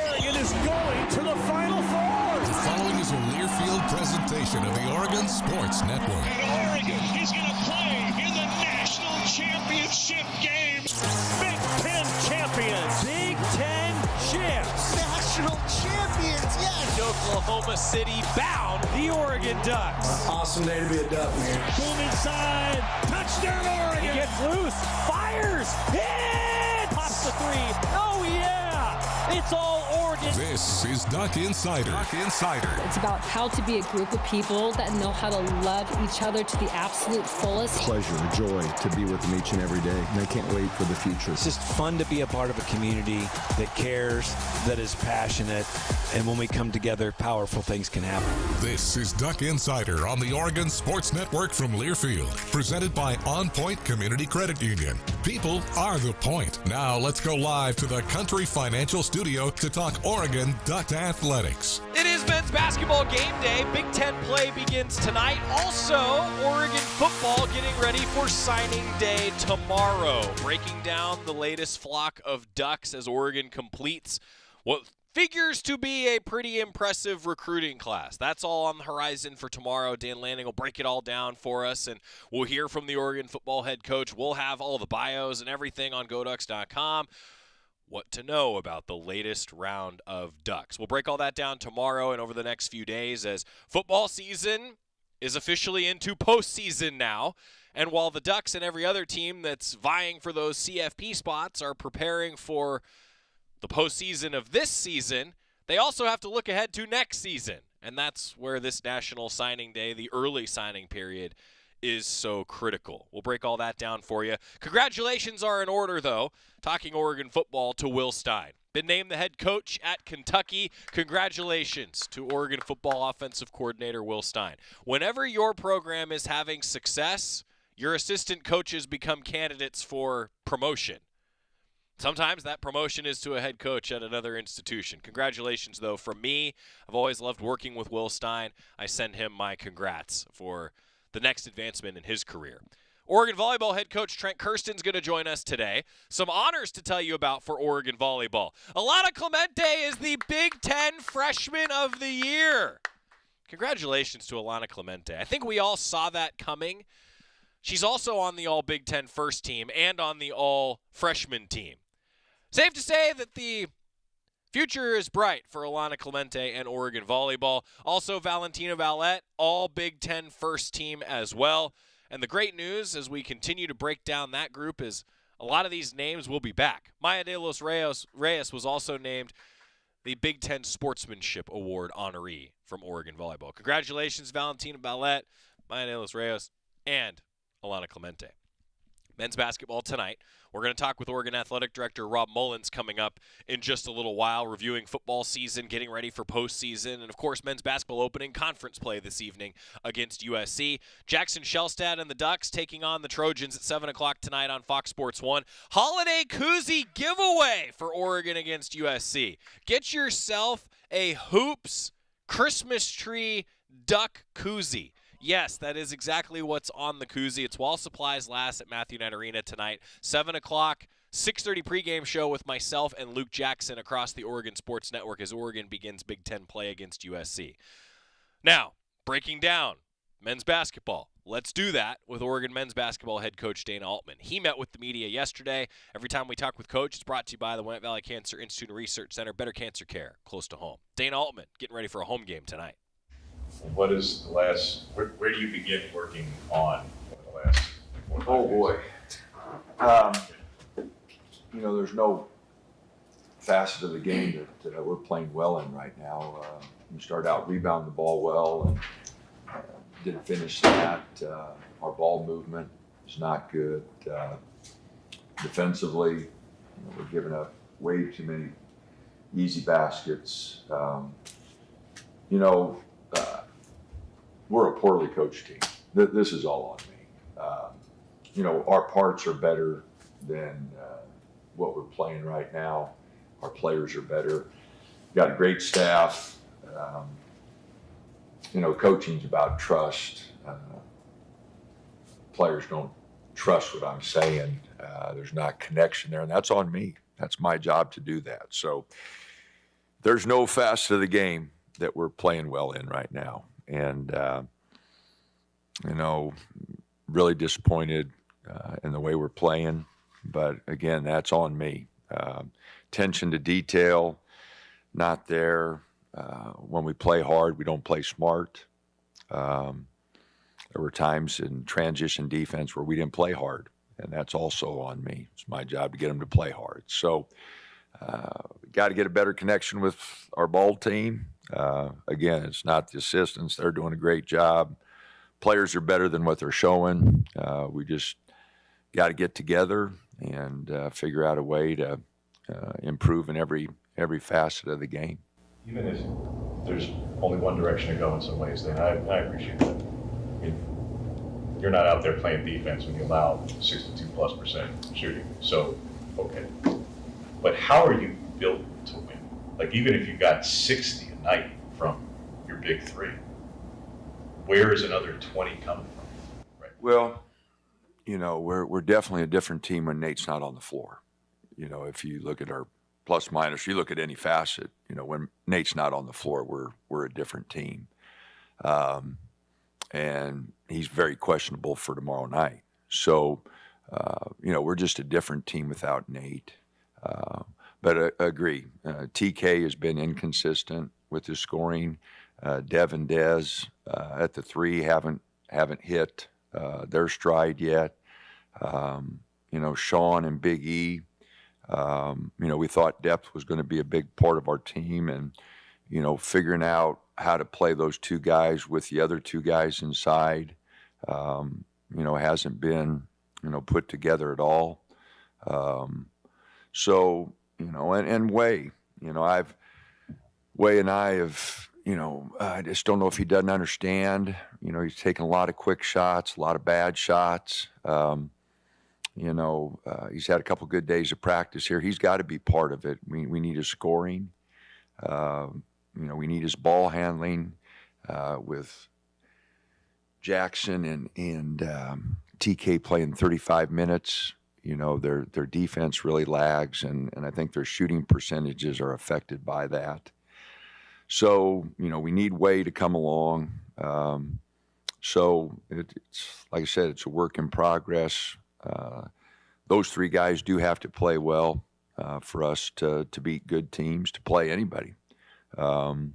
Oregon is going to the Final Four. The following is a Learfield presentation of the Oregon Sports Network. And Oregon is going to play in the national championship game. Big Ten champions. Big Ten champs. National champions, yes. Oklahoma City bound the Oregon Ducks. Awesome day to be a Duck, man. Boom inside. Touchdown Oregon. He gets loose. Fires. Hit. Pops the three. Oh, yeah. It's all Oregon. This is Duck Insider. Duck Insider. It's about how to be a group of people that know how to love each other to the absolute fullest. Pleasure, joy to be with them each and every day. And I can't wait for the future. It's just fun to be a part of a community that cares, that is passionate, and when we come together, powerful things can happen. This is Duck Insider on the Oregon Sports Network from Learfield, presented by OnPoint Community Credit Union. People are the point. Now let's go live to the Country Financial Studio to talk Oregon Duck athletics. It is men's basketball game day. Big Ten play begins tonight. Also, Oregon football getting ready for signing day tomorrow. Breaking down the latest flock of Ducks as Oregon completes what figures to be a pretty impressive recruiting class. That's all on the horizon for tomorrow. Dan Lanning will break it all down for us, and we'll hear from the Oregon football head coach. We'll have all the bios and everything on GoDucks.com. What to know about the latest round of Ducks. We'll break all that down tomorrow and over the next few days as football season is officially into postseason now. And while the Ducks and every other team that's vying for those CFP spots are preparing for the postseason of this season, they also have to look ahead to next season. And that's where this National Signing Day, the early signing period, is so critical. We'll break all that down for you. Congratulations are in order, though. Talking Oregon football to Will Stein. Been named the head coach at Kentucky. Congratulations to Oregon football offensive coordinator Will Stein. Whenever your program is having success, your assistant coaches become candidates for promotion. Sometimes that promotion is to a head coach at another institution. Congratulations, though, from me. I've always loved working with Will Stein. I send him my congrats for the next advancement in his career. Oregon Volleyball head coach Trent Kirsten is going to join us today. Some honors to tell you about for Oregon Volleyball. Alana Clemente is the Big Ten Freshman of the Year. Congratulations to Alana Clemente. I think we all saw that coming. She's also on the All-Big Ten first team and on the All-Freshman team. Safe to say that the future is bright for Alana Clemente and Oregon Volleyball. Also, Valentina Valette, all Big Ten first team as well. And the great news as we continue to break down that group is a lot of these names will be back. Maya de los Reyes was also named the Big Ten Sportsmanship Award honoree from Oregon Volleyball. Congratulations, Valentina Valette, Maya de los Reyes, and Alana Clemente. Men's basketball tonight. We're going to talk with Oregon Athletic Director Rob Mullens coming up in just a little while, reviewing football season, getting ready for postseason, and, of course, men's basketball opening conference play this evening against USC. Jackson Shellstad and the Ducks taking on the Trojans at 7 o'clock tonight on Fox Sports 1. Holiday koozie giveaway for Oregon against USC. Get yourself a Hoops Christmas tree duck koozie. Yes, that is exactly what's on the koozie. It's while supplies last at Matthew Knight Arena tonight. 7 o'clock, 6:30 pregame show with myself and Luke Jackson across the Oregon Sports Network as Oregon begins Big Ten play against USC. Now, breaking down men's basketball. Let's do that with Oregon men's basketball head coach Dana Altman. He met with the media yesterday. Every time we talk with Coach, it's brought to you by the Willamette Valley Cancer Institute and Research Center. Better cancer care, close to home. Dana Altman getting ready for a home game tonight. What is the last, where do you begin working on the last 4 or 5 days? You know, there's no facet of the game that we're playing well in right now. We start out rebound the ball well and didn't finish that. Our ball movement is not good. Defensively, you know, we're giving up way too many easy baskets. We're a poorly coached team. This is all on me. You know, our parts are better than what we're playing right now. Our players are better. Got a great staff. You know, coaching's about trust. Players don't trust what I'm saying. There's not connection there, and that's on me. That's my job to do that. So, there's no facet of the game that we're playing well in right now. And, really disappointed in the way we're playing. But, again, that's on me. Attention to detail, not there. When we play hard, we don't play smart. There were times in transition defense where we didn't play hard, and that's also on me. It's my job to get them to play hard. So got to get a better connection with our ball team. Again, it's not the assistants. They're doing a great job. Players are better than what they're showing. We just got to get together and figure out a way to improve in every facet of the game. Even if there's only one direction to go in some ways, then I appreciate that. I mean, you're not out there playing defense when you allow 62+% shooting. So, okay. But how are you built to win? Like, even if you got 60 a night from your big three, where is another 20 coming from? Right. Well, we're definitely a different team when Nate's not on the floor. If you look at our plus minus, you look at any facet, when Nate's not on the floor, we're a different team. And he's very questionable for tomorrow night. So, we're just a different team without Nate. But I agree. TK has been inconsistent with his scoring. Dev and Dez at the three haven't hit their stride yet. Sean and Big E. We thought depth was going to be a big part of our team, and figuring out how to play those two guys with the other two guys inside, hasn't been put together at all. So and Way, Way and I have. I just don't know if he doesn't understand. He's taking a lot of quick shots, a lot of bad shots. He's had a couple good days of practice here. He's got to be part of it. We need his scoring. We need his ball handling with Jackson and TK playing 35 minutes. Their defense really lags, and I think their shooting percentages are affected by that. So, we need Way to come along. So it's like I said, it's a work in progress. Those three guys do have to play well for us to beat good teams, to play anybody. And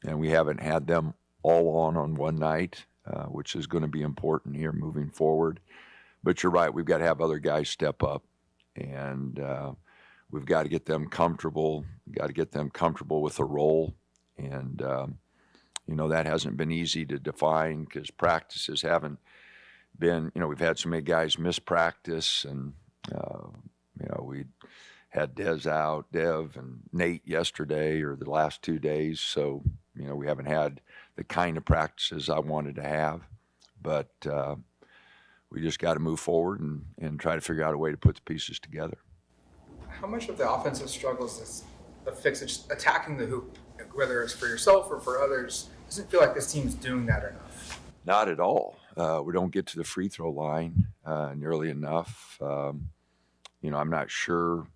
we haven't had them all on one night, which is going to be important here moving forward. But you're right, we've got to have other guys step up, and we've got to get them comfortable. We've got to get them comfortable with the role. And, that hasn't been easy to define because practices haven't been, we've had so many guys miss practice, and, we had Dev and Nate yesterday or the last 2 days. So, we haven't had the kind of practices I wanted to have, but we just got to move forward and try to figure out a way to put the pieces together. How much of the offensive struggles is the fix of just attacking the hoop, whether it's for yourself or for others? Doesn't feel like this team's doing that enough. Not at all. We don't get to the free throw line nearly enough. I'm not sure,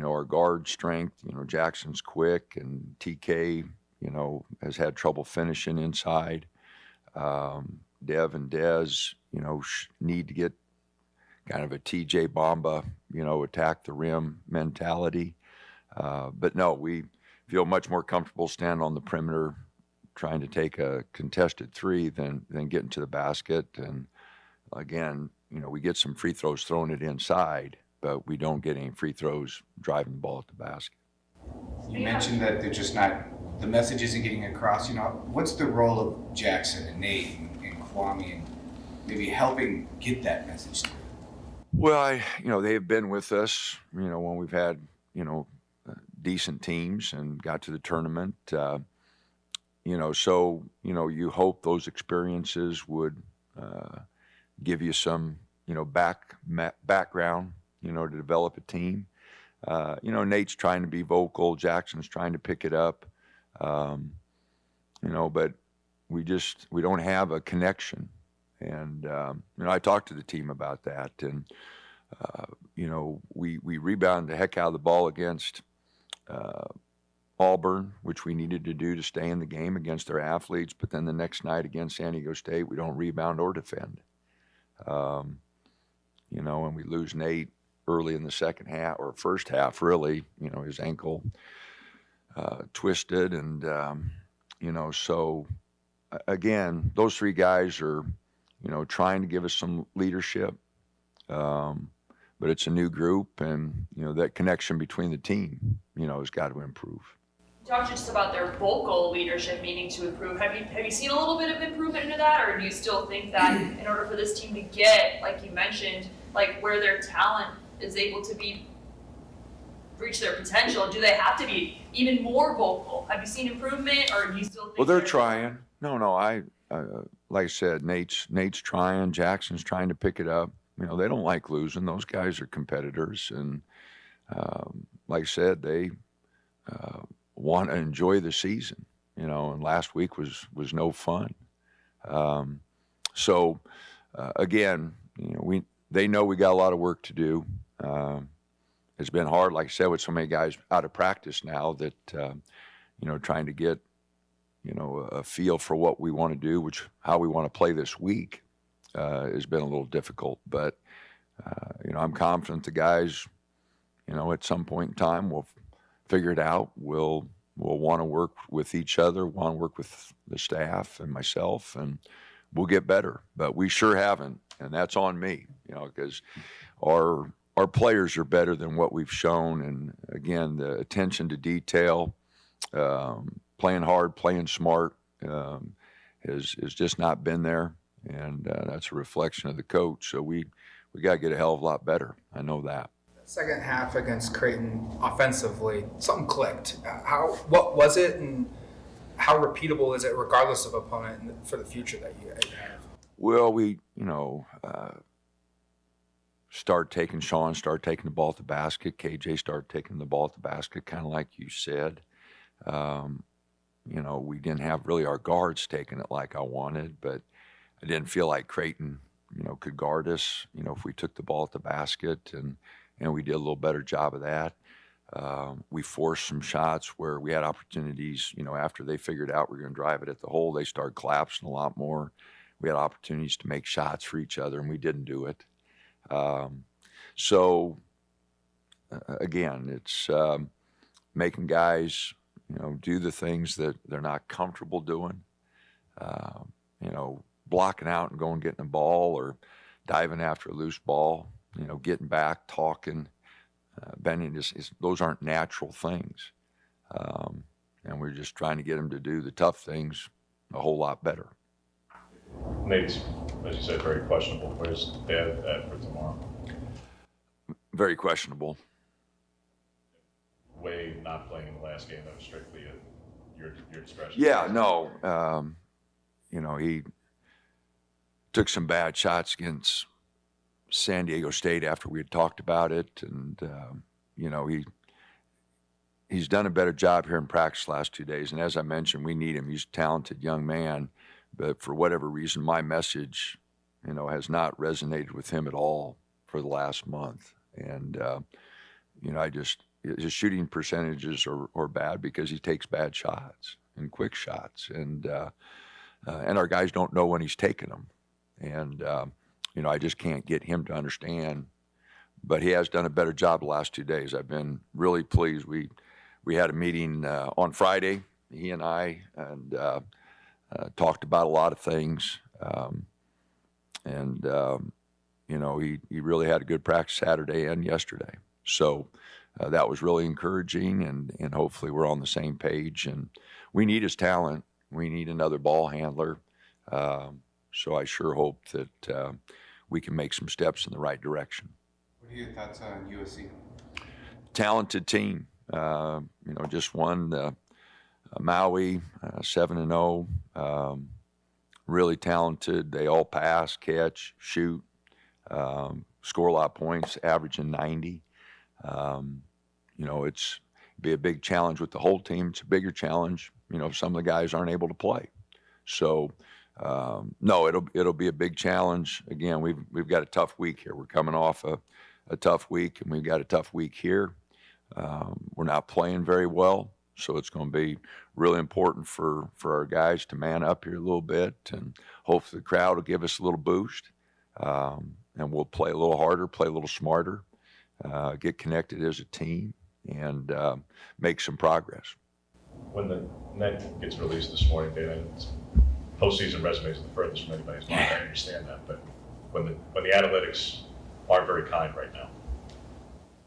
our guard strength, Jackson's quick, and TK, has had trouble finishing inside. Dev and Dez, need to get kind of a TJ Bamba, attack the rim mentality. But no, we feel much more comfortable standing on the perimeter, trying to take a contested three than getting to the basket. And again, we get some free throws throwing it inside, but we don't get any free throws driving the ball at the basket. You mentioned that they're just not, the message isn't getting across. What's the role of Jackson and Nate and Kwame and maybe helping get that message through? Well, they have been with us, when we've had, decent teams and got to the tournament. So, you hope those experiences would give you some, background, to develop a team. Nate's trying to be vocal. Jackson's trying to pick it up. But we don't have a connection. And, I talked to the team about that. And, we rebound the heck out of the ball against Auburn, which we needed to do to stay in the game against their athletes. But then the next night against San Diego State, we don't rebound or defend. You know, and we lose Nate early in the second half, or first half, really. You know, his ankle twisted. And, you know, so, again, those three guys are, you know, trying to give us some leadership. But it's a new group, and, you know, that connection between the team, you know, has got to improve. Talk just about their vocal leadership needing to improve. Have you seen a little bit of improvement into that, or do you still think that in order for this team to get, like you mentioned, like where their talent is able to reach their potential, do they have to be even more vocal? Have you seen improvement, or do you still think? Well, they're trying. No, I like I said, Nate's trying. Jackson's trying to pick it up. You know, they don't like losing. Those guys are competitors, and like I said, they want to enjoy the season. You know, and last week was no fun. So again, you know, they know we got a lot of work to do. It's been hard, like I said, with so many guys out of practice now that you know, trying to get, you know, a feel for what we want to do, how we want to play this week, has been a little difficult. But you know, I'm confident the guys, you know, at some point in time will figure it out. We'll want to work with each other, want to work with the staff and myself, and we'll get better. But we sure haven't, and that's on me, you know, because our players are better than what we've shown. And again, the attention to detail, playing hard, playing smart, has just not been there. And that's a reflection of the coach. So we got to get a hell of a lot better. I know that. Second half against Creighton, offensively, something clicked. What was it, and how repeatable is it, regardless of opponent, for the future that you have? Well, we, you know, Sean started taking the ball at the basket. KJ started taking the ball at the basket, kind of like you said. You know, we didn't have really our guards taking it like I wanted, but I didn't feel like Creighton, you know, could guard us, you know, if we took the ball at the basket, and we did a little better job of that. We forced some shots where we had opportunities, you know, after they figured out we're going to drive it at the hole, they started collapsing a lot more. We had opportunities to make shots for each other, and we didn't do it. So, again, it's making guys, you know, do the things that they're not comfortable doing. You know, blocking out and going getting the ball, or diving after a loose ball, you know, getting back, talking, bending. Those aren't natural things. And we're just trying to get them to do the tough things a whole lot better. Nate's, as you said, very questionable. Where's Dad at for tomorrow? Very questionable. Way not playing in the last game, that was strictly your discretion. Yeah, no. You know, he took some bad shots against San Diego State after we had talked about it. And, you know, he's done a better job here in practice the last 2 days. And as I mentioned, we need him. He's a talented young man. But for whatever reason, my message, you know, has not resonated with him at all for the last month. And, you know, his shooting percentages are bad because he takes bad shots and quick shots. And our guys don't know when he's taking them. And, you know, I just can't get him to understand. But he has done a better job the last 2 days. I've been really pleased. We had a meeting on Friday, he and I, and talked about a lot of things. You know, he really had a good practice Saturday and yesterday. So that was really encouraging, and hopefully we're on the same page. And we need his talent. We need another ball handler. So I sure hope that we can make some steps in the right direction. What are your thoughts on USC? Talented team. You know, just won Maui 7-0. Really talented. They all pass, catch, shoot, score a lot of points, averaging 90. You know, it's be a big challenge with the whole team. It's a bigger challenge, you know, if some of the guys aren't able to play. So, no, it'll be a big challenge. Again, we've got a tough week here. We're coming off a tough week, and we've got a tough week here. We're not playing very well, So it's going to be really important for our guys to man up here a little bit, and hopefully the crowd will give us a little boost. And we'll play a little harder, play a little smarter, get connected as a team, and make some progress. When the net gets released this morning, Dana, postseason resumes are the furthest from anybody's mind. I understand that, but when the analytics aren't very kind right now,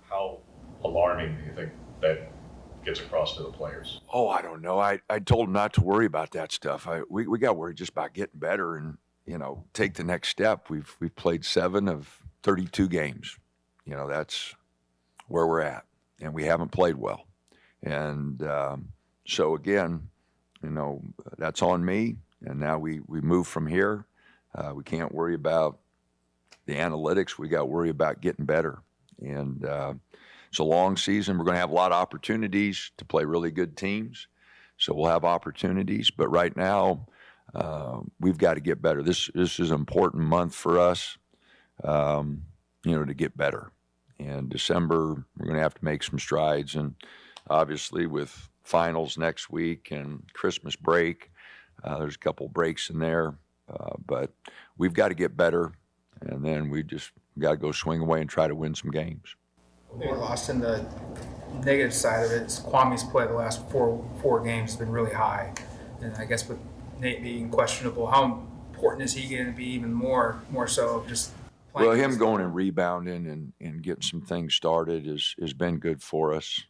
how alarming do you think that gets across to the players? Oh, I don't know. I told them not to worry about that stuff. We got worried just about getting better and, take the next step. We've played 7 of 32 games. That's where we're at, and we haven't played well. And so again, that's on me. And now we move from here. We can't worry about the analytics. We got to worry about getting better. And it's a long season. We're going to have a lot of opportunities to play really good teams. So we'll have opportunities. But right now, we've got to get better. This is an important month for us, to get better. And December, we're going to have to make some strides. And obviously with finals next week and Christmas break, there's a couple breaks in there. But we've got to get better. And then we just got to go swing away and try to win some games. They lost in the negative side of it. Kwame's play the last four games has been really high. And I guess with Nate being questionable, how important is he going to be even more so of just playing? Well, him going and rebounding and getting some things started has been good for us.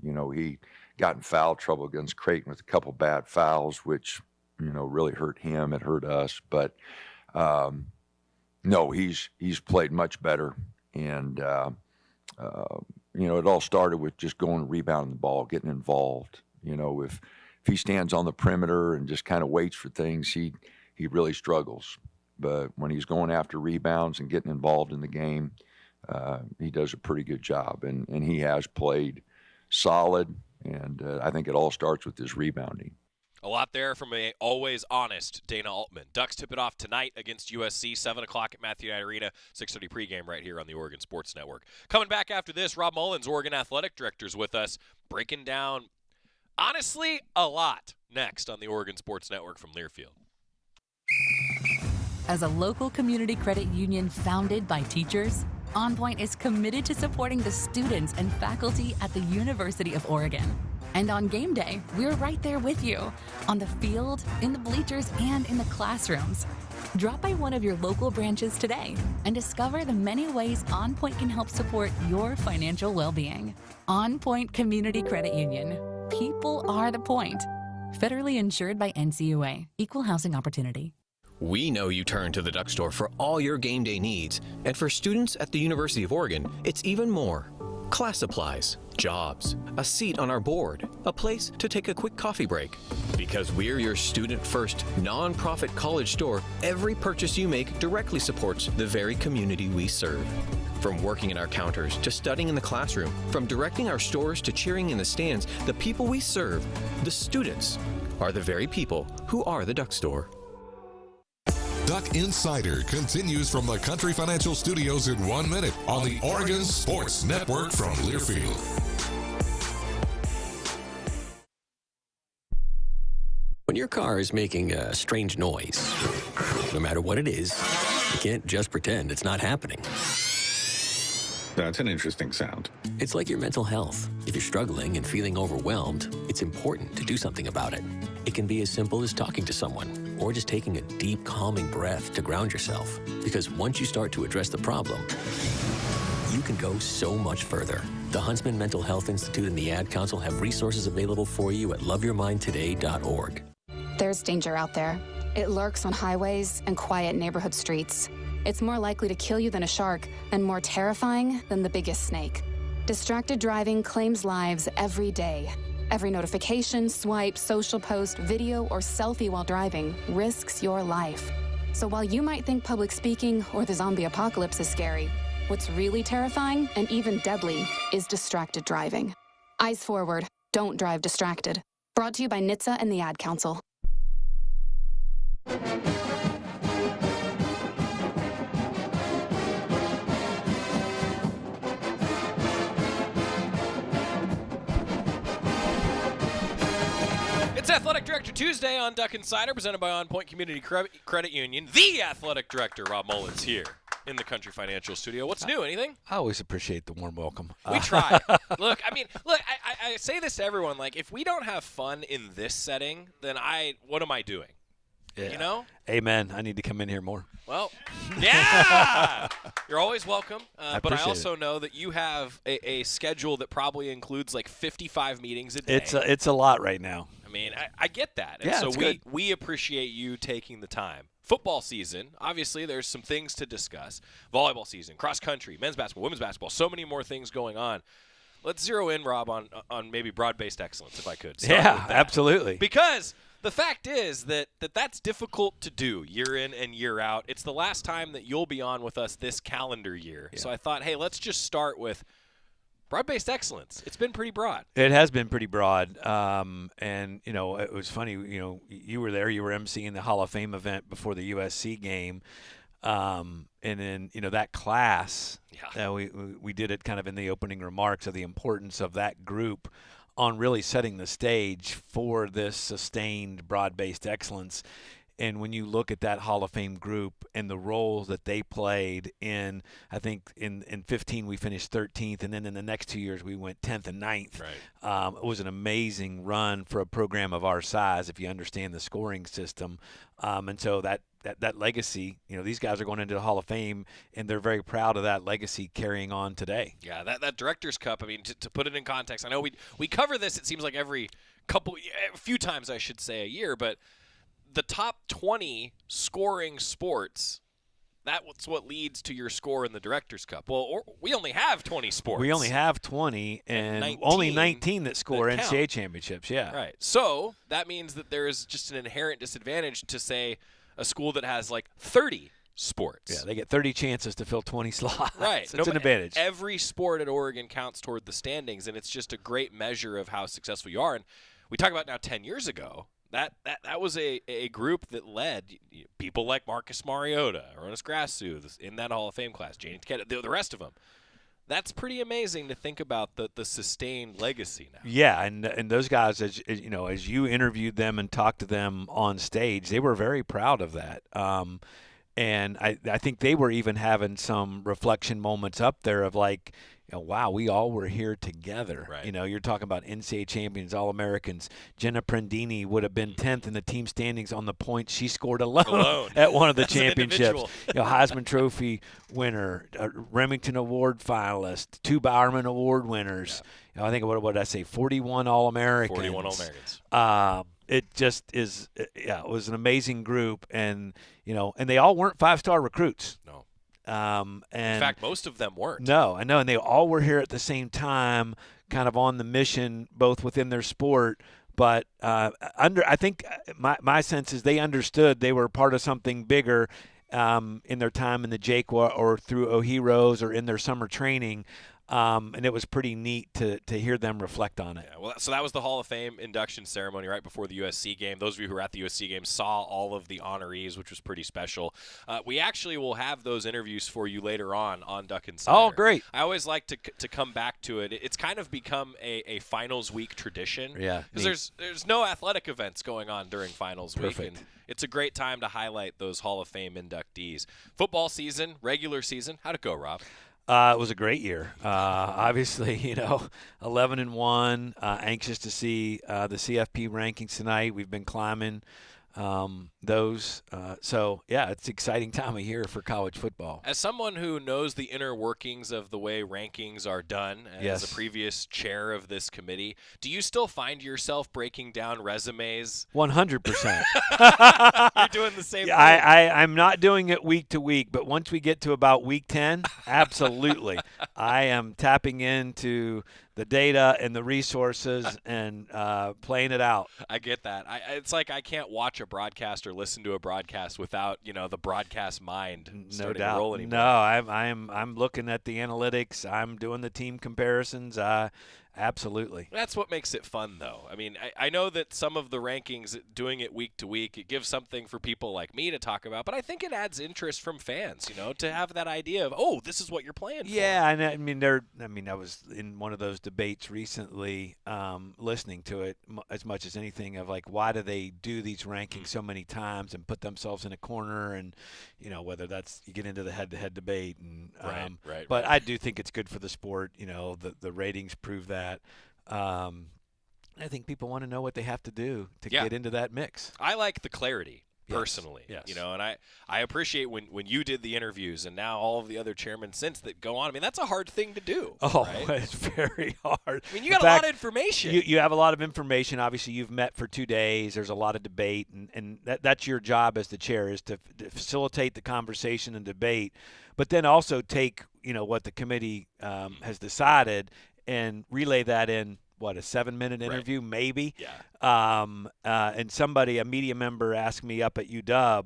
He got in foul trouble against Creighton with a couple bad fouls, which, really hurt him. It hurt us. But, no, he's played much better. And, it all started with just going and rebounding the ball, getting involved. If he stands on the perimeter and just kind of waits for things, he really struggles. But when he's going after rebounds and getting involved in the game, he does a pretty good job. And he has played solid, and I think it all starts with his rebounding. A lot there from a always honest Dana Altman. Ducks tip it off tonight against USC, 7 o'clock at Matthew Knight Arena, 6:30 pregame right here on the Oregon Sports Network. Coming back after this, Rob Mullens, Oregon Athletic Director, is with us, breaking down, honestly, a lot next on the Oregon Sports Network from Learfield. As a local community credit union founded by teachers, OnPoint is committed to supporting the students and faculty at the University of Oregon. And on game day, we're right there with you, on the field, in the bleachers, and in the classrooms. Drop by one of your local branches today and discover the many ways OnPoint can help support your financial well-being. OnPoint Community Credit Union. People are the point. Federally insured by NCUA. Equal housing opportunity. We know you turn to the Duck Store for all your game day needs. And for students at the University of Oregon, it's even more. Class supplies, jobs, a seat on our board, a place to take a quick coffee break. Because we're your student-first, non-profit college store, every purchase you make directly supports the very community we serve. From working at our counters to studying in the classroom, from directing our stores to cheering in the stands, the people we serve, the students, are the very people who are the Duck Store. Duck Insider continues from the Country Financial Studios in 1 minute on the Oregon Sports Network from Learfield. When your car is making a strange noise, no matter what it is, you can't just pretend it's not happening. That's an interesting sound. It's like your mental health. If you're struggling and feeling overwhelmed, it's important to do something about it. It can be as simple as talking to someone or just taking a deep, calming breath to ground yourself. Because once you start to address the problem, you can go so much further. The Huntsman Mental Health Institute and the Ad Council have resources available for you at loveyourmindtoday.org. There's danger out there. It lurks on highways and quiet neighborhood streets. It's more likely to kill you than a shark and more terrifying than the biggest snake. Distracted driving claims lives every day. Every notification, swipe, social post, video, or selfie while driving risks your life. So while you might think public speaking or the zombie apocalypse is scary, what's really terrifying and even deadly is distracted driving. Eyes forward, don't drive distracted. Brought to you by NHTSA and the Ad Council. Athletic Director Tuesday on Duck Insider, presented by OnPoint Community Credit Union. The Athletic Director, Rob Mullens, here in the Country Financial Studio. What's new? Anything? I always appreciate the warm welcome. We try. Look, I say this to everyone. Like, if we don't have fun in this setting, then what am I doing? Yeah. You know? Amen. I need to come in here more. Well, yeah! You're always welcome. But I appreciate also know that you have a schedule that probably includes like 55 meetings a day. It's a lot right now. I mean, I get that. And yeah, so it's good. we appreciate you taking the time. Football season, obviously there's some things to discuss. Volleyball season, cross country, men's basketball, women's basketball, so many more things going on. Let's zero in, Rob, on maybe broad-based excellence, if I could. Yeah, absolutely. Because the fact is that's difficult to do year in and year out. It's the last time that you'll be on with us this calendar year. Yeah. So I thought, hey, let's just start with broad-based excellence. It's been pretty broad. It has been pretty broad. And, you know, it was funny, you know, you were there. You were emceeing the Hall of Fame event before the USC game. And then, you know, that class, we did it kind of in the opening remarks of the importance of that group on really setting the stage for this sustained broad-based excellence. And when you look at that Hall of Fame group and the roles that they played in, I think in 15 we finished 13th, and then in the next 2 years we went 10th and 9th. Right. It was an amazing run for a program of our size if you understand the scoring system. And so that legacy, you know, these guys are going into the Hall of Fame, and they're very proud of that legacy carrying on today. Yeah, that Director's Cup, I mean, to put it in context, I know we cover this, it seems like a few times I should say a year, but the top 20 scoring sports, that's what leads to your score in the Director's Cup. Well, we only have 20 sports. We only have 20, and only 19 that score NCAA championships, yeah. Right. So that means that there is just an inherent disadvantage to, say, a school that has like 30 sports. Yeah, they get 30 chances to fill 20 slots. Right. So it's an advantage. Every sport at Oregon counts toward the standings, and it's just a great measure of how successful you are. And we talk about now 10 years ago, that was a group that led people like Marcus Mariota, Ernest Grassu in that Hall of Fame class, Janie Takeda, the rest of them. That's pretty amazing to think about the sustained legacy now. Yeah, and those guys, as you interviewed them and talked to them on stage, they were very proud of that. And I think they were even having some reflection moments up there of like, wow, we all were here together. Right. You know, you're talking about NCAA champions, All-Americans. Jenna Prendini would have been 10th in the team standings on the points she scored alone. At one of the championships. Heisman Trophy winner, Remington Award finalist, 2 Bowerman Award winners. Yeah. I think, what did I say, 41 All-Americans. 41 All-Americans. It just is, it was an amazing group. And, and they all weren't 5-star recruits. No. And in fact, most of them weren't. No, I know, and they all were here at the same time, kind of on the mission, both within their sport. But I think my sense is they understood they were part of something bigger in their time in the JQA or through OHeroes or in their summer training. And it was pretty neat to hear them reflect on it. Yeah, well, so that was the Hall of Fame induction ceremony right before the USC game. Those of you who were at the USC game saw all of the honorees, which was pretty special. We actually will have those interviews for you later on Duck Insider. Oh, great. I always like to come back to it. It's kind of become a finals week tradition. Yeah. Because there's no athletic events going on during finals Perfect. week. And it's a great time to highlight those Hall of Fame inductees. Football season, regular season, how'd it go, Rob? It was a great year. Obviously, 11-1. Anxious to see the CFP rankings tonight. We've been climbing those. So, yeah, it's an exciting time of year for college football. As someone who knows the inner workings of the way rankings are done, as a previous chair of this committee, do you still find yourself breaking down resumes? 100%. You're doing the same thing. I'm not doing it week to week, but once we get to about week 10, absolutely. I am tapping into the data and the resources and playing it out. I get that. It's like I can't watch a broadcast or listen to a broadcast without the broadcast mind starting to roll anymore. No, I'm looking at the analytics. I'm doing the team comparisons. absolutely. That's what makes it fun, though. I mean, I know that some of the rankings, doing it week to week, it gives something for people like me to talk about, but I think it adds interest from fans, to have that idea of, oh, this is what you're playing for. Yeah, and I was in one of those debates recently, listening to it as much as anything, of like, why do they do these rankings so many times and put themselves in a corner, and whether that's, you get into the head-to-head debate, and but I do think it's good for the sport. The ratings prove that. I think people want to know what they have to do to get into that mix. I like the clarity. Personally, yes. And I appreciate when you did the interviews, and now all of the other chairmen since that go on. I mean, that's a hard thing to do. Oh, right? It's very hard. I mean, you got a lot of information. You have a lot of information. Obviously, you've met for 2 days. There's a lot of debate, and that's your job as the chair, is to facilitate the conversation and debate, but then also take what the committee has decided and relay that in. What, a 7-minute interview, maybe? Yeah. And a media member asked me up at UW,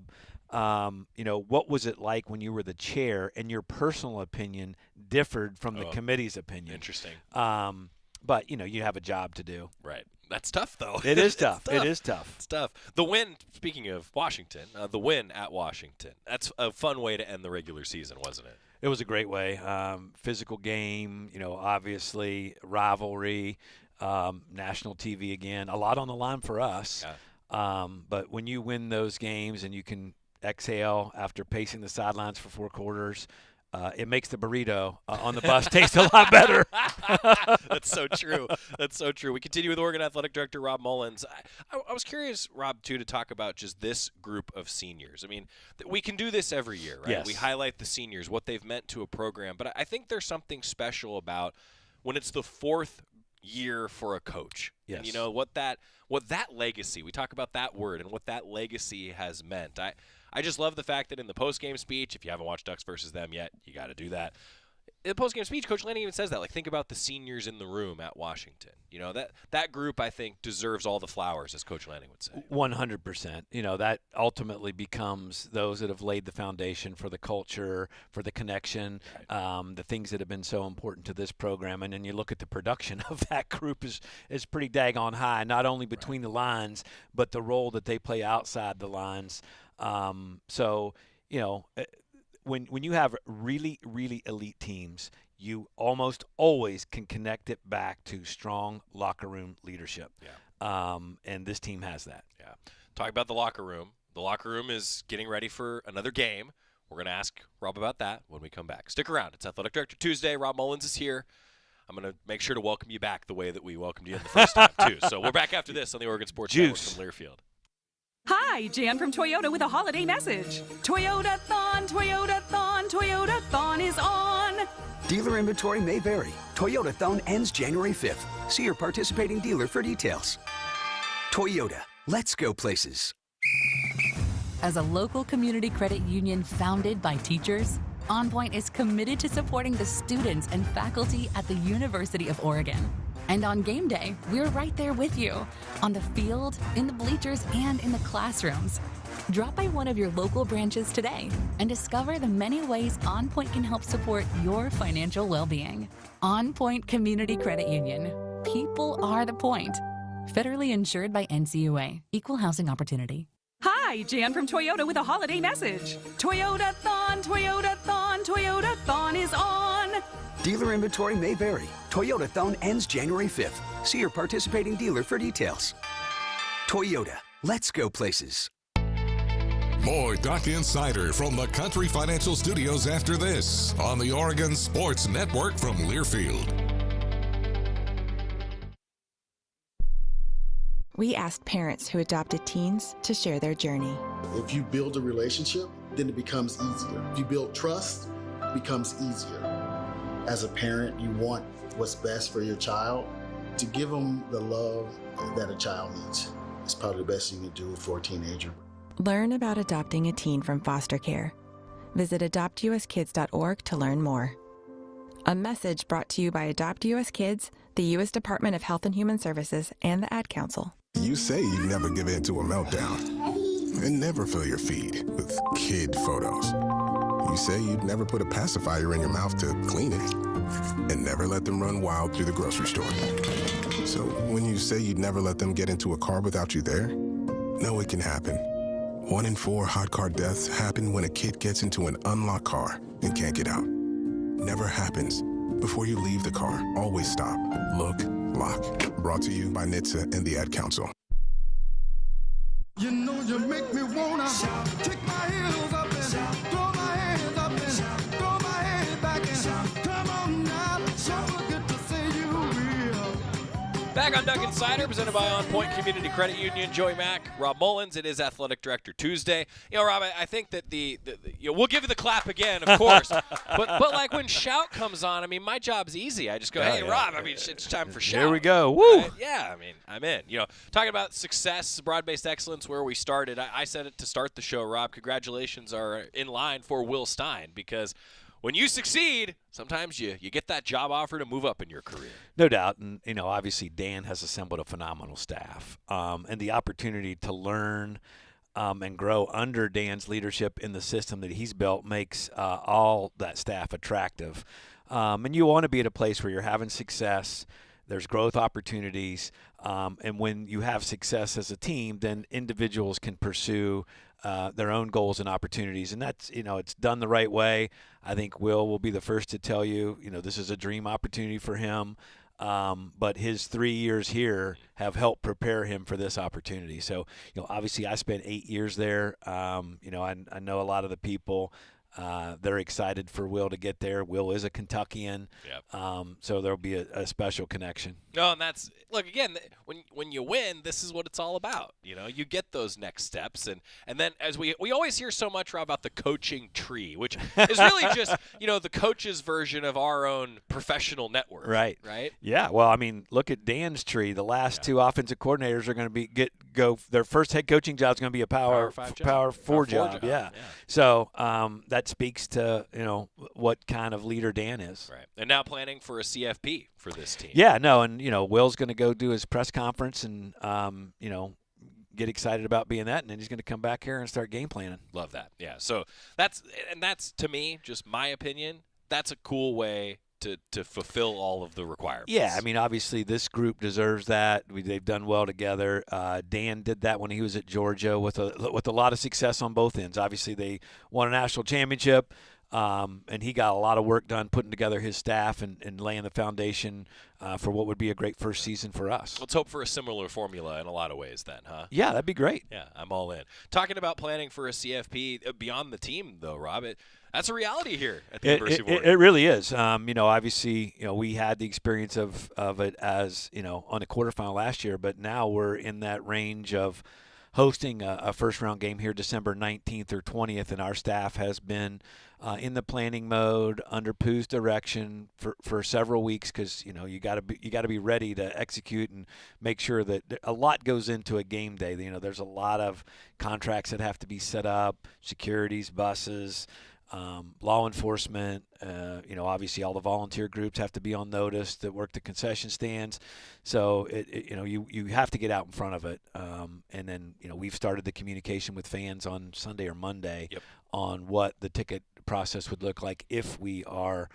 what was it like when you were the chair and your personal opinion differed from the committee's opinion? Interesting. But, you have a job to do. Right. That's tough, though. It is tough. It is tough. It's tough. The win, speaking of Washington, the win at Washington, that's a fun way to end the regular season, wasn't it? It was a great way. Physical game, obviously rivalry, national TV again, a lot on the line for us. Yeah. But when you win those games and you can exhale after pacing the sidelines for 4 quarters, it makes the burrito on the bus taste a lot better. That's so true. That's so true. We continue with Oregon Athletic Director Rob Mullens. I was curious, Rob, too, to talk about just this group of seniors. I mean, we can do this every year, right? Yes. We highlight the seniors, what they've meant to a program. But I think there's something special about when it's the 4th year for a coach. Yes. And what that legacy, we talk about that word and what that legacy has meant. I just love the fact that in the post-game speech, if you haven't watched Ducks versus them yet, you got to do that. In the post-game speech, Coach Lanning even says that, like, think about the seniors in the room at Washington. That group, I think, deserves all the flowers, as Coach Lanning would say. 100%. That ultimately becomes those that have laid the foundation for the culture, for the connection, the things that have been so important to this program. And then you look at the production of that group is pretty daggone high, not only between the lines, but the role that they play outside the lines. When you have really, really elite teams, you almost always can connect it back to strong locker room leadership. Yeah. And this team has that. Yeah. Talk about the locker room. The locker room is getting ready for another game. We're going to ask Rob about that when we come back. Stick around. It's Athletic Director Tuesday. Rob Mullens is here. I'm going to make sure to welcome you back the way that we welcomed you in the first time, too. So we're back after this on the Oregon Sports Network from Learfield. Hi, Jan from Toyota with a holiday message. Toyota-thon, Toyota-thon, Toyota-thon is on. Dealer inventory may vary. Toyota-thon ends January 5th. See your participating dealer for details. Toyota, let's go places. As a local community credit union founded by teachers, OnPoint is committed to supporting the students and faculty at the University of Oregon. And on game day, we're right there with you, on the field, in the bleachers, and in the classrooms. Drop by one of your local branches today and discover the many ways OnPoint can help support your financial well-being. OnPoint Community Credit Union. People are the point. Federally insured by NCUA. Equal housing opportunity. Hi, Jan from Toyota with a holiday message. Toyota-thon, Toyota-thon, Toyota-thon is on. Dealer inventory may vary. Toyota-thon ends January 5th. See your participating dealer for details. Toyota, let's go places. More Duck Insider from the Country Financial Studios after this on the Oregon Sports Network from Learfield. We asked parents who adopted teens to share their journey. If you build a relationship, then it becomes easier. If you build trust, it becomes easier. As a parent, you want what's best for your child. To give them the love that a child needs is probably the best you can do for a teenager. Learn about adopting a teen from foster care. Visit adoptuskids.org to learn more. A message brought to you by Adopt US Kids, the U.S. Department of Health and Human Services, and the Ad Council. You say you never give in to a meltdown and never fill your feed with kid photos. You say you'd never put a pacifier in your mouth to clean it, and never let them run wild through the grocery store. So when you say you'd never let them get into a car without you there, no, it can happen. 1 in 4 hot car deaths happen when a kid gets into an unlocked car and can't get out. Never happens. Before you leave the car, always stop, look, lock. Brought to you by NHTSA and the Ad Council. You know you make me wanna kick my heels up and throw my hands up and throw my head back and come on now, so good to see you real. Back on Duck Insider, presented by OnPoint Community Credit Union. Joey Mack, Rob Mullens. It is Athletic Director Tuesday. Rob, I think that we'll give you the clap again, of course. but like when Shout comes on, I mean, my job's easy. I just go, hey, Rob, I mean, it's time for Shout. Here we go. Woo! Right? Yeah, I mean, I'm in. Talking about success, broad-based excellence, where we started. I said it to start the show, Rob. Congratulations are in line for Will Stein, because when you succeed, sometimes you get that job offer to move up in your career. No doubt. And, obviously Dan has assembled a phenomenal staff. And the opportunity to learn and grow under Dan's leadership in the system that he's built makes all that staff attractive. And you want to be at a place where you're having success. There's growth opportunities. And when you have success as a team, then individuals can pursue their own goals and opportunities. And that's, it's done the right way. I think Will be the first to tell you, this is a dream opportunity for him. But his 3 years here have helped prepare him for this opportunity. So, obviously I spent 8 years there. I know a lot of the people. They're excited for Will to get there. Will is a Kentuckian, so there'll be a special connection. No, and that's again, when you win, this is what it's all about. You get those next steps, and then as we always hear so much, Rob, about the coaching tree, which is really just the coach's version of our own professional network. Right. Yeah. Well, I mean, look at Dan's tree. The last two offensive coordinators are going to go. Their first head coaching job is going to be a Power 4 job. Yeah. So that speaks to what kind of leader Dan is. Right. And now planning for a CFP for this team. Yeah. No. And Will's going to go do his press conference and get excited about being that, and then he's going to come back here and start game planning. Love that. Yeah. So that's to me, just my opinion. That's a cool way to fulfill all of the requirements. Yeah, I mean, obviously this group deserves that. They've done well together. Dan did that when he was at Georgia with a lot of success on both ends. Obviously they won a national championship, and he got a lot of work done putting together his staff and laying the foundation for what would be a great first season for us. Let's hope for a similar formula in a lot of ways then, huh? Yeah, that'd be great. Yeah, I'm all in. Talking about planning for a CFP beyond the team, though, Rob, that's a reality here at the University of Oregon. It really is. Obviously, we had the experience of it as, on the quarterfinal last year, but now we're in that range of hosting a first-round game here December 19th or 20th, and our staff has been in the planning mode under Pooh's direction for several weeks because, you got to be ready to execute and make sure that a lot goes into a game day. There's a lot of contracts that have to be set up, securities, buses, law enforcement, obviously all the volunteer groups have to be on notice that work the concession stands. So you have to get out in front of it. And then, we've started the communication with fans on Sunday or Monday on what the ticket process would look like if we are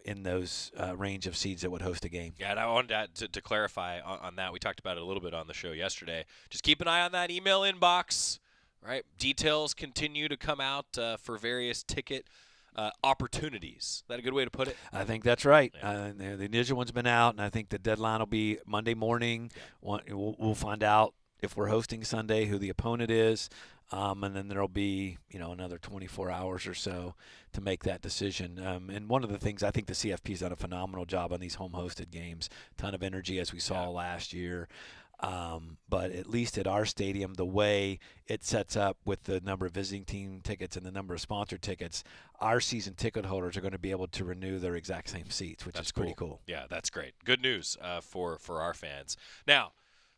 in those range of seeds that would host a game. Yeah, and I wanted to clarify on that. We talked about it a little bit on the show yesterday. Just keep an eye on that email inbox. Right, details continue to come out for various ticket opportunities. Is that a good way to put it? I think that's right. Yeah. The initial one's been out, and I think the deadline will be Monday morning. Yeah. We'll find out if we're hosting Sunday, who the opponent is, and then there'll be another 24 hours or so to make that decision. And one of the things I think the CFP's done a phenomenal job on these home-hosted games. Ton of energy as we saw last year. But at least at our stadium, the way it sets up with the number of visiting team tickets and the number of sponsored tickets, our season ticket holders are going to be able to renew their exact same seats, which is pretty cool. Yeah, that's great. Good news for our fans. Now,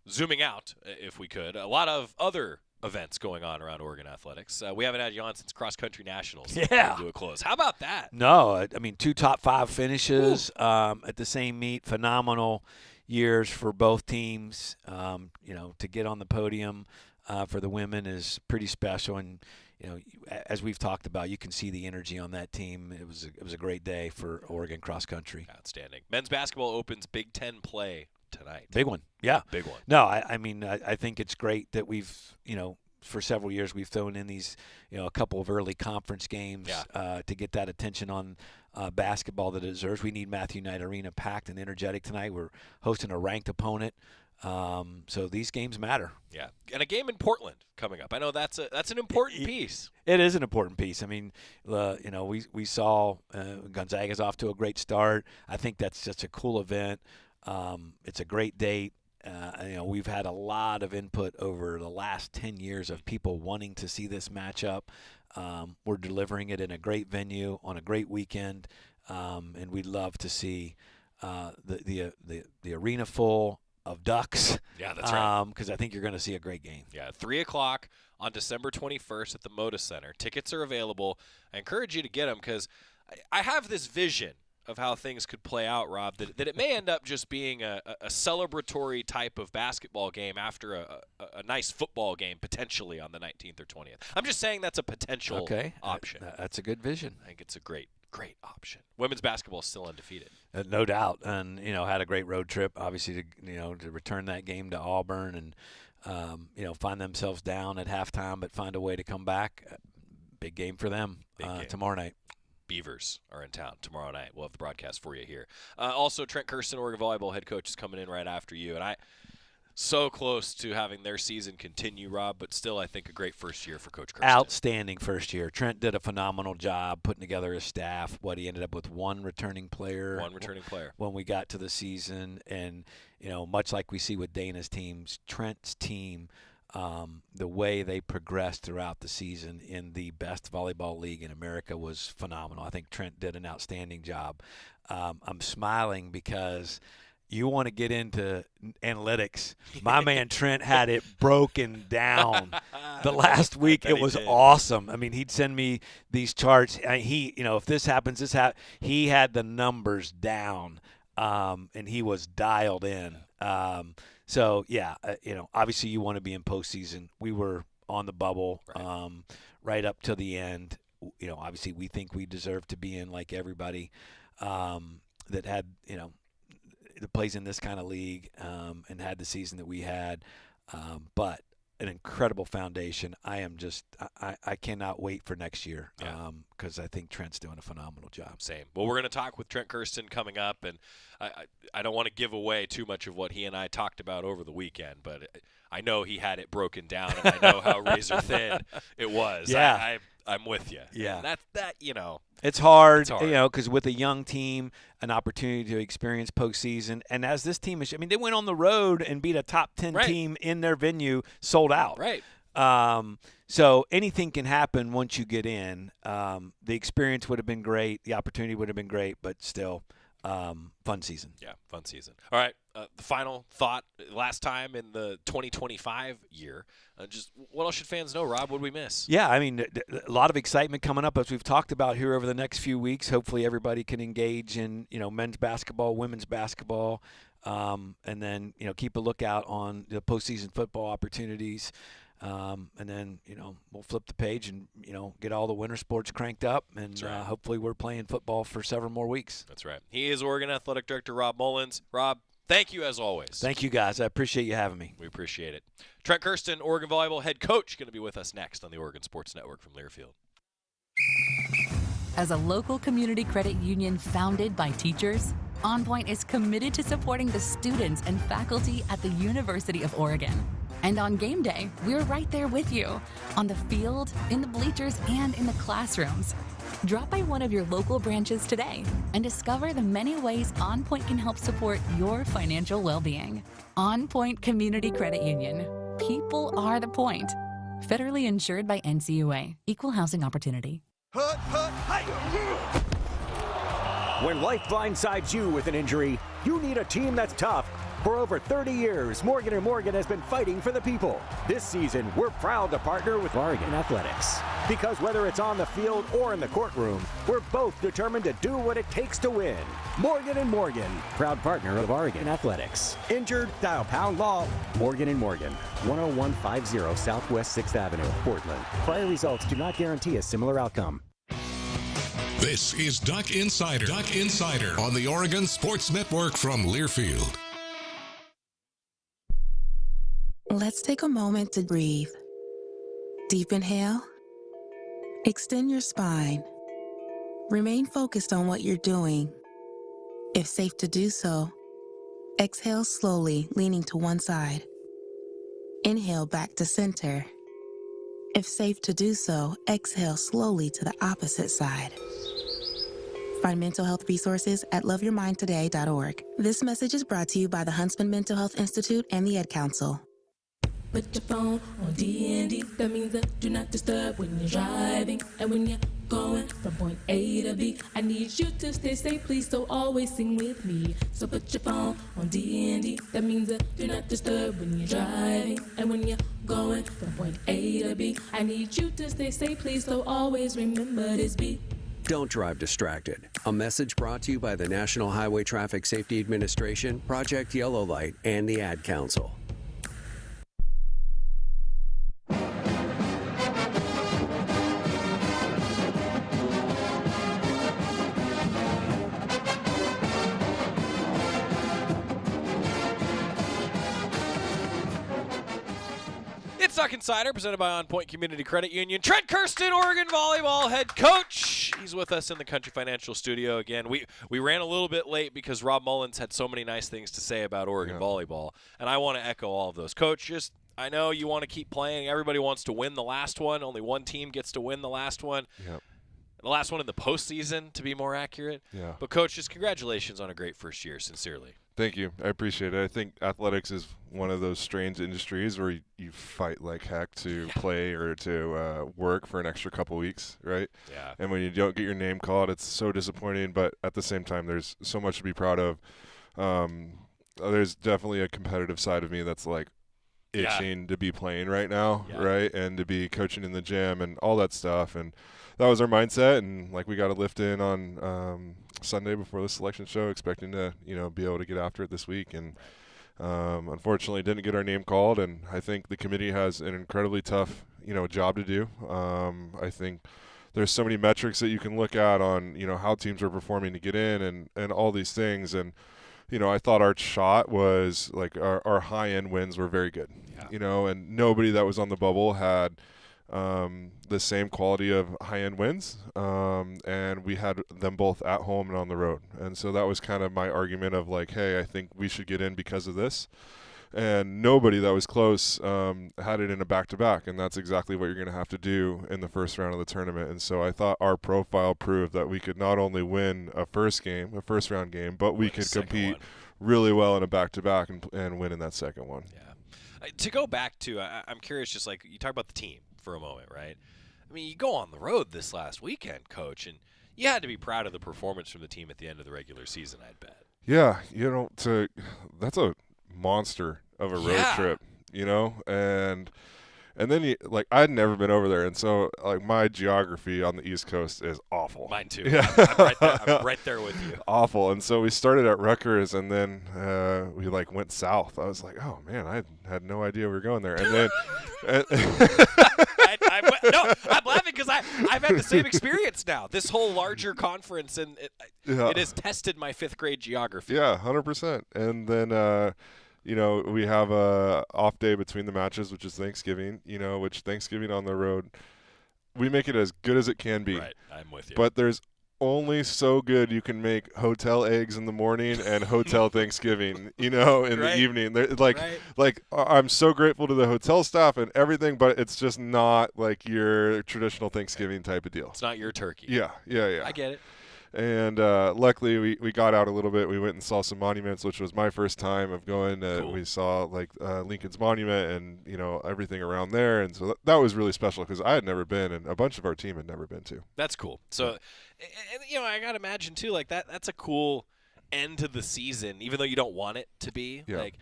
zooming out, if we could, a lot of other events going on around Oregon athletics. We haven't had you on since cross-country nationals. Yeah. To a close. How about that? No, I mean, 2 top 5 finishes at the same meet. Phenomenal years for both teams. To get on the podium for the women is pretty special. And, as we've talked about, you can see the energy on that team. It was a great day for Oregon cross country. Outstanding. Men's basketball opens Big Ten play tonight. Big one, yeah. Big one. No, I mean, I think it's great that we've, for several years we've thrown in these, a couple of early conference games to get that attention on basketball that it deserves. We need Matthew Knight Arena packed and energetic tonight. We're hosting a ranked opponent. So these games matter. Yeah, and a game in Portland coming up. I know that's an important piece. It is an important piece. I mean, we saw Gonzaga's off to a great start. I think that's just a cool event. It's a great date. We've had a lot of input over the last 10 years of people wanting to see this matchup. We're delivering it in a great venue on a great weekend, and we'd love to see the arena full of Ducks. Yeah, that's right. Because I think you're going to see a great game. Yeah, 3 o'clock on December 21st at the Moda Center. Tickets are available. I encourage you to get them because I have this vision of how things could play out, Rob, that it may end up just being a celebratory type of basketball game after a nice football game potentially on the 19th or 20th. I'm just saying that's a potential option. That's a good vision. I think it's a great option. Women's basketball is still undefeated. No doubt. And, had a great road trip, obviously, to return that game to Auburn and, find themselves down at halftime but find a way to come back. Big game for them tomorrow night. Beavers are in town tomorrow night. We'll have the broadcast for you here. Also, Trent Kirsten, Oregon Volleyball head coach, is coming in right after you. And so close to having their season continue, Rob, but still I think a great first year for Coach Kirsten. Outstanding first year. Trent did a phenomenal job putting together his staff. He ended up with one returning player. When we got to the season. And, much like we see with Dana's teams, Trent's team, the way they progressed throughout the season in the best volleyball league in America was phenomenal. I think Trent did an outstanding job. I'm smiling because you want to get into analytics. My man Trent had it broken down the last week. It was awesome. I mean, he'd send me these charts. If this happens, he had the numbers down, and he was dialed in. So, obviously you want to be in postseason. We were on the bubble right up to the end. Obviously we think we deserve to be in like everybody that had, that plays in this kind of league and had the season that we had. But an incredible foundation. I cannot wait for next year because I think Trent's doing a phenomenal job. Same. Well, we're going to talk with Trent Kirsten coming up, and I don't want to give away too much of what he and I talked about over the weekend, but I know he had it broken down, and I know how razor thin it was. Yeah. I'm with you. Yeah. And it's hard, because with a young team, an opportunity to experience postseason. And as this team is, they went on the road and beat a top 10 team in their venue, sold out. Right. So anything can happen once you get in. The experience would have been great. The opportunity would have been great, but still, fun season. Yeah, fun season. All right, the final thought, last time in the 2025 year, just what else should fans know, Rob? What did we miss? Yeah, a lot of excitement coming up as we've talked about here over the next few weeks. Hopefully everybody can engage in, men's basketball, women's basketball, and then, keep a lookout on the postseason football opportunities. And then, we'll flip the page and, get all the winter sports cranked up. And hopefully we're playing football for several more weeks. That's right. He is Oregon Athletic Director Rob Mullens. Rob, thank you as always. Thank you, guys. I appreciate you having me. We appreciate it. Trent Kirsten, Oregon Volleyball head coach, going to be with us next on the Oregon Sports Network from Learfield. As a local community credit union founded by teachers, OnPoint is committed to supporting the students and faculty at the University of Oregon. And on game day, we're right there with you, on the field, in the bleachers, and in the classrooms. Drop by one of your local branches today and discover the many ways OnPoint can help support your financial well-being. OnPoint Community Credit Union. People are the point. Federally insured by NCUA. Equal housing opportunity. When life blindsides you with an injury, you need a team that's tough. For over 30 years, Morgan & Morgan has been fighting for the people. This season, we're proud to partner with Oregon Athletics. Because whether it's on the field or in the courtroom, we're both determined to do what it takes to win. Morgan & Morgan, proud partner of Oregon Athletics. Injured? Dial pound law. Morgan & Morgan, 10150 Southwest 6th Avenue, Portland. Prior results do not guarantee a similar outcome. This is Duck Insider. Duck Insider on the Oregon Sports Network from Learfield. Let's take a moment to breathe. Deep inhale. Extend your spine. Remain focused on what you're doing. If safe to do so, exhale slowly, leaning to one side. Inhale back to center. If safe to do so, exhale slowly to the opposite side. Find mental health resources at loveyourmindtoday.org. This message is brought to you by the Huntsman Mental Health Institute and the Ad Council. Put your phone on D&D, that means that do not disturb when you're driving. And when you're going from point A to B, I need you to stay safe, please, so always sing with me. So put your phone on D&D, that means that do not disturb when you're driving. And when you're going from point A to B, I need you to stay safe, please, so always remember this beat. Don't drive distracted. A message brought to you by the National Highway Traffic Safety Administration, Project Yellow Light, and the Ad Council. Duck Insider, presented by OnPoint Community Credit Union. Trent Kirsten, Oregon Volleyball head coach. He's with us in the Country Financial Studio again. We ran a little bit late because Rob Mullens had so many nice things to say about Oregon Volleyball, and I want to echo all of those. Coach, I know you want to keep playing. Everybody wants to win the last one. Only one team gets to win the last one. Yep. The last one in the postseason, to be more accurate. Yeah. But, Coach, just congratulations on a great first year, sincerely. Thank you. I appreciate it. I think athletics is one of those strange industries where you fight like heck to play or to work for an extra couple weeks, right? Yeah. And when you don't get your name called, it's so disappointing. But at the same time, there's so much to be proud of. There's definitely a competitive side of me that's like itching to be playing right now, right? And to be coaching in the gym and all that stuff. And that was our mindset. And like we got a lift in on Sunday before the selection show, expecting to be able to get after it this week, and unfortunately didn't get our name called. And I think the committee has an incredibly tough job to do. I think there's so many metrics that you can look at on how teams are performing to get in and all these things. And I thought our shot was like our high end wins were very good. And nobody that was on the bubble had the same quality of high-end wins, and we had them both at home and on the road. And so that was kind of my argument of like, hey, I think we should get in because of this. And nobody that was close had it in a back-to-back, and that's exactly what you're going to have to do in the first round of the tournament. And so I thought our profile proved that we could not only win a first-round game, but we could compete really well in a back-to-back and win in that second one. Yeah. To go back to, I'm curious, just like you talk about the team for a moment, right? I mean, you go on the road this last weekend, Coach, and you had to be proud of the performance from the team at the end of the regular season, I'd bet. Yeah, that's a monster of a road trip, and then I'd never been over there, and so like my geography on the East Coast is awful. Mine too. Yeah. I'm right there with you. Awful. And so we started at Rutgers, and then we went south. I was like, oh man, I had no idea we were going there. And then I'm laughing because I've had the same experience now. This whole larger conference, and it has tested my fifth grade geography. Yeah, 100%. And then we have a off day between the matches, which is Thanksgiving, which Thanksgiving on the road, we make it as good as it can be. Right, I'm with you. But there's only so good you can make hotel eggs in the morning and hotel Thanksgiving, in the evening. I'm so grateful to the hotel staff and everything, but it's just not like your traditional Thanksgiving type of deal. It's not your turkey. Yeah. I get it. And luckily, we got out a little bit. We went and saw some monuments, which was my first time of going. Cool. We saw Lincoln's Monument and everything around there, and so that was really special because I had never been, and a bunch of our team had never been too. That's cool. So, and I gotta imagine too, like that's a cool end to the season, even though you don't want it to be. Yeah. Like,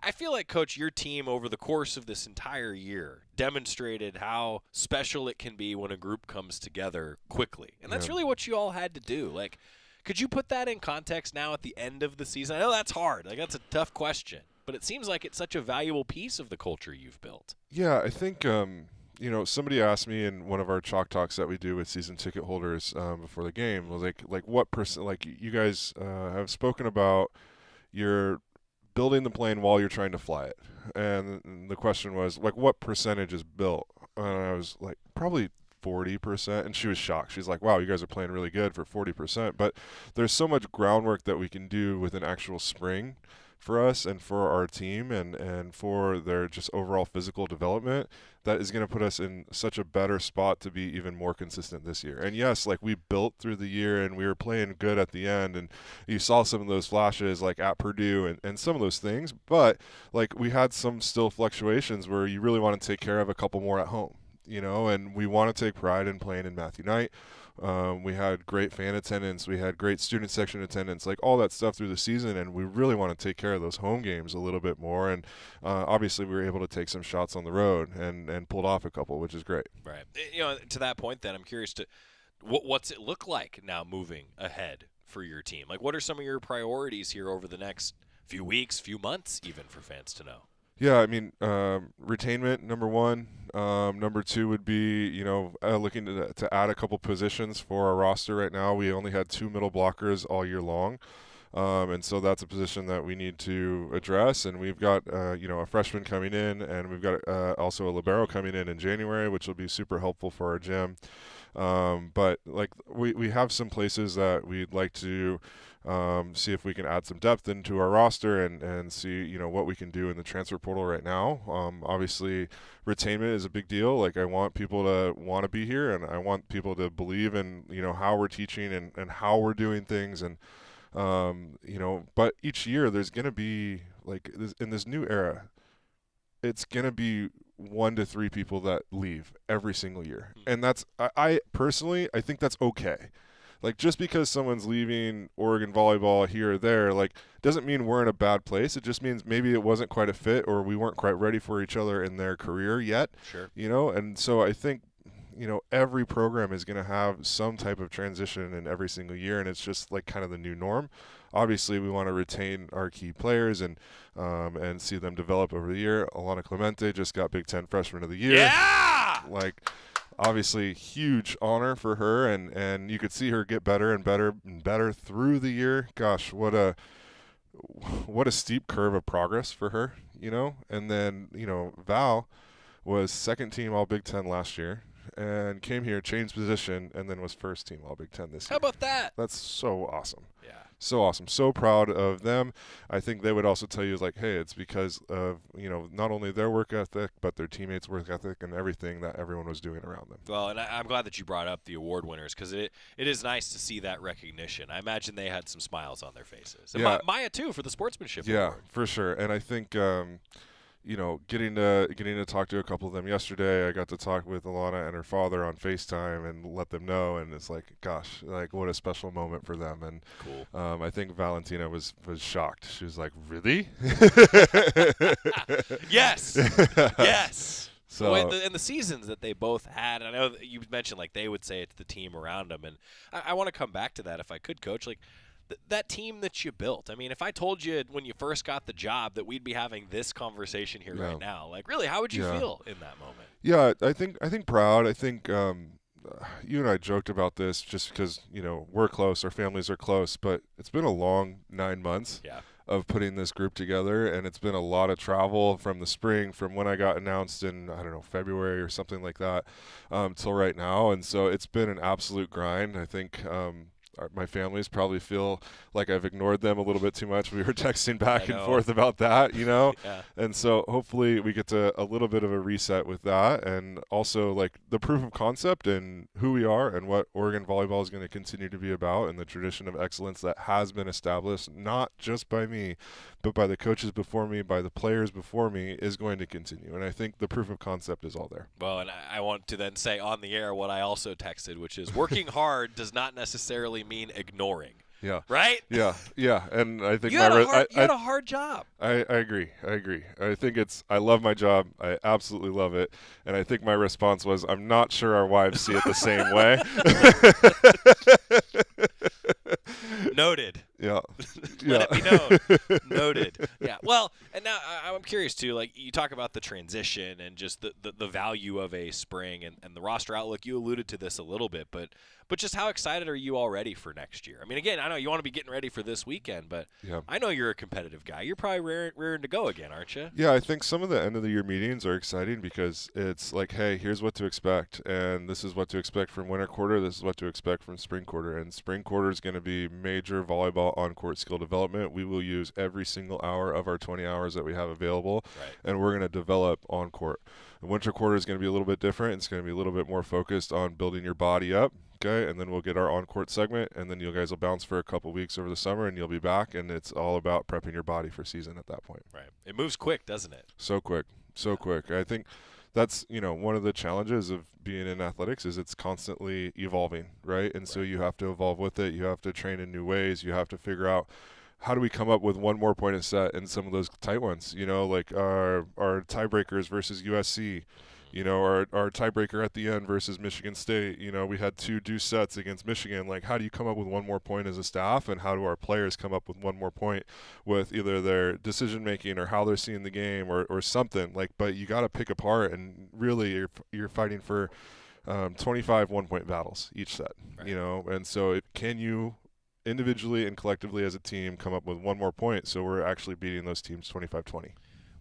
I feel like, Coach, your team over the course of this entire year demonstrated how special it can be when a group comes together quickly. And that's really what you all had to do. Like, could you put that in context now at the end of the season? I know that's hard. Like, that's a tough question. But it seems like it's such a valuable piece of the culture you've built. Yeah, I think, somebody asked me in one of our chalk talks that we do with season ticket holders before the game, was like what percent, like you guys have spoken about your building the plane while you're trying to fly it. And the question was, like, what percentage is built? And I was like, probably 40%. And she was shocked. She's like, wow, you guys are playing really good for 40%. But there's so much groundwork that we can do with an actual spring for us and for our team and for their just overall physical development that is going to put us in such a better spot to be even more consistent this year. And yes, like, we built through the year and we were playing good at the end, and you saw some of those flashes like at Purdue and some of those things, but like, we had some still fluctuations where you really want to take care of a couple more at home, and we want to take pride in playing in Matthew Knight. We had great fan attendance. We had great student section attendance, like all that stuff through the season, and we really want to take care of those home games a little bit more. And obviously, we were able to take some shots on the road and pulled off a couple, which is great. Right. To that point, then, I'm curious to what's it look like now moving ahead for your team? Like, what are some of your priorities here over the next few weeks, few months, even for fans to know? Yeah, I mean, retainment, number one. Number two would be, looking to add a couple positions for our roster right now. We only had 2 middle blockers all year long. And so that's a position that we need to address. And we've got, a freshman coming in, and we've got also a libero coming in January, which will be super helpful for our gym. But like, we have some places that we'd like to see if we can add some depth into our roster and see, what we can do in the transfer portal right now. Obviously, retainment is a big deal. Like, I want people to want to be here, and I want people to believe in, how we're teaching and how we're doing things. And, but each year there's going to be, like, in this new era, it's going to be 1 to 3 people that leave every single year. And that's, I personally, I think that's okay. Like, just because someone's leaving Oregon volleyball here or there, like, doesn't mean we're in a bad place. It just means maybe it wasn't quite a fit, or we weren't quite ready for each other in their career yet. Sure. And so I think, every program is going to have some type of transition in every single year, and it's just like kind of the new norm. Obviously, we want to retain our key players and see them develop over the year. Alana Clemente just got Big Ten Freshman of the Year. Yeah! Like, obviously, huge honor for her, and you could see her get better and better and better through the year. Gosh, what a steep curve of progress for her, And then, Val was second team All Big Ten last year and came here, changed position, and then was first team All Big Ten this year. How about that? That's so awesome. Yeah. So awesome. So proud of them. I think they would also tell you, like, hey, it's because of, not only their work ethic, but their teammates' work ethic and everything that everyone was doing around them. Well, and I'm glad that you brought up the award winners, because it is nice to see that recognition. I imagine they had some smiles on their faces. And yeah. Maya, too, for the sportsmanship Yeah, award. for sure. And I think, getting to talk to a couple of them yesterday, I got to talk with Alana and her father on FaceTime and let them know, and it's like, gosh, like, what a special moment for them. And cool. I think Valentina was shocked. She was like, really? Yes. Yes. So, and the seasons that they both had, I know that you mentioned, like, they would say it's the team around them, and I want to come back to that if I could, Coach. Like, that team that you built. I mean, if I told you when you first got the job that we'd be having this conversation here right now, like, really, how would you feel in that moment? Yeah, I think proud. I think you and I joked about this just because, we're close, our families are close, but it's been a long 9 months of putting this group together, and it's been a lot of travel from the spring, from when I got announced in, February or something like that, till right now. And so it's been an absolute grind. I think my families probably feel like I've ignored them a little bit too much. We were texting back and forth about that, Yeah. And so hopefully we get to a little bit of a reset with that, and also, like, the proof of concept and who we are and what Oregon volleyball is going to continue to be about, and the tradition of excellence that has been established not just by me, but by the coaches before me, by the players before me, is going to continue. And I think the proof of concept is all there. Well, and I want to then say on the air what I also texted, which is working hard does not necessarily mean ignoring. Yeah. Right? Yeah. And I think you had a hard job. I agree. I think I love my job. I absolutely love it. And I think my response was, I'm not sure our wives see it the same way. Noted. Yeah. Let it be known. Noted. Yeah. Well, and now I'm curious too, like you talk about the transition and just the value of a spring and the roster outlook. You alluded to this a little bit, but just how excited are you already for next year? I mean, again, I know you want to be getting ready for this weekend, but I know you're a competitive guy. You're probably raring to go again, aren't you? Yeah, I think some of the end of the year meetings are exciting because it's like, hey, here's what to expect, and this is what to expect from winter quarter. This is what to expect from spring quarter, and spring quarter is going to be major volleyball on-court skill development. We will use every single hour of our 20 hours that we have available, and we're going to develop on-court. The winter quarter is going to be a little bit different. It's going to be a little bit more focused on building your body up. Okay, and then we'll get our on-court segment, and then you guys will bounce for a couple weeks over the summer, and you'll be back, and it's all about prepping your body for season at that point. Right. It moves quick, doesn't it? So quick. I think that's, one of the challenges of being in athletics is it's constantly evolving, right? And so you have to evolve with it. You have to train in new ways. You have to figure out how do we come up with one more point a set in some of those tight ones, like our tiebreakers versus USC. Our tiebreaker at the end versus Michigan State. We had 2 deuce sets against Michigan. Like, how do you come up with one more point as a staff, and how do our players come up with one more point with either their decision-making or how they're seeing the game or something? But you got to pick apart, and really you're fighting for 25 one-point battles each set, And so can you individually and collectively as a team come up with one more point so we're actually beating those teams 25-20?